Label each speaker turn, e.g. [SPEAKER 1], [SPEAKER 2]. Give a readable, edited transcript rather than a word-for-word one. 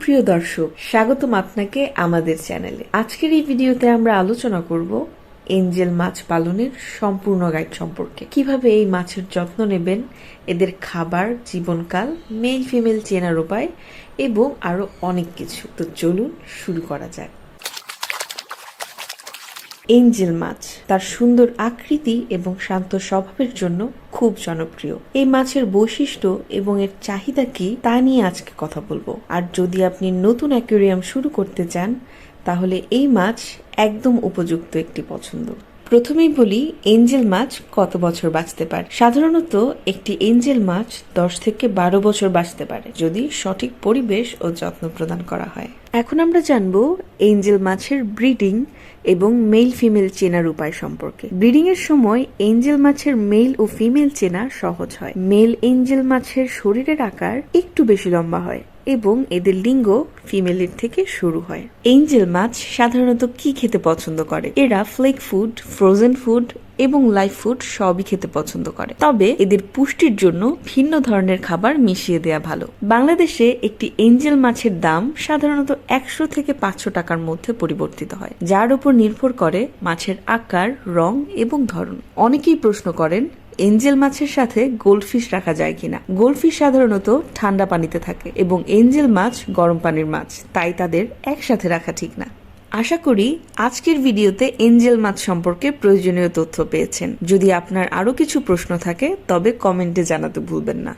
[SPEAKER 1] সুপ্রিয় দর্শক, স্বাগতম আপনাকে আমাদের চ্যানেলে। আজকের এই ভিডিওতে আমরা আলোচনা করব এঞ্জেল মাছ পালনের সম্পূর্ণ গাইড সম্পর্কে। কিভাবে এই মাছের যত্ন নেবেন, এদের খাবার, জীবনকাল, মেল ফিমেল চেনার উপায় এবং আরো অনেক কিছু। তো চলুন শুরু করা যাক। এঞ্জেল মাছ তার সুন্দর আকৃতি এবং শান্ত স্বভাবের জন্য খুব জনপ্রিয়। এই মাছের বৈশিষ্ট্য এবং এর চাহিদা কি তা নিয়ে আজকে কথা বলবো। আর যদি আপনি নতুন অ্যাকুয়ারিয়াম শুরু করতে চান তাহলে এই মাছ একদম উপযুক্ত একটি পছন্দ। প্রথমেই বলি, এঞ্জেল মাছ কত বছর বাঁচতে পারে। সাধারণত একটি এঞ্জেল মাছ 10 থেকে 12 বছর বাঁচতে পারে যদি সঠিক পরিবেশ ও যত্ন প্রদান করা হয়। এখন আমরা জানবো এঞ্জেল মাছের ব্রিডিং এবং মেল ফিমেল চেনার উপায় সম্পর্কে। ব্রিডিং এর সময় এঞ্জেল মাছের মেল ও ফিমেল চেনা সহজ হয়। মেল এঞ্জেল মাছের শরীরের আকার একটু বেশি লম্বা হয় এবং এদের লিঙ্গ ফিমেলের থেকে শুরু হয়। এঞ্জেল মাছ সাধারণত কি খেতে পছন্দ করে? এরা ফ্লেক ফুড, ফ্রোজেন ফুড এবং লাইভ ফুড সবই খেতে পছন্দ করে। তবে এদের পুষ্টির জন্য ভিন্ন ধরনের খাবার মিশিয়ে দেয়া ভালো। বাংলাদেশে একটি এঞ্জেল মাছের দাম সাধারণত 100 থেকে 500 টাকার মধ্যে পরিবর্তিত হয়, যার উপর নির্ভর করে মাছের আকার, রং এবং ধরন। অনেকেই প্রশ্ন করেন এঞ্জেল মাছের সাথে গোল্ডফিশ রাখা যায় কিনা। গোল্ডফিশ সাধারণত ঠান্ডা পানিতে থাকে এবং এঞ্জেল মাছ গরম পানির মাছ, তাই তাদের একসাথে রাখা ঠিক না। আশা করি আজকের ভিডিওতে এঞ্জেল মাছ সম্পর্কে প্রয়োজনীয় তথ্য পেয়েছেন। যদি আপনার আরো কিছু প্রশ্ন থাকে তবে কমেন্টে জানাতে ভুলবেন না।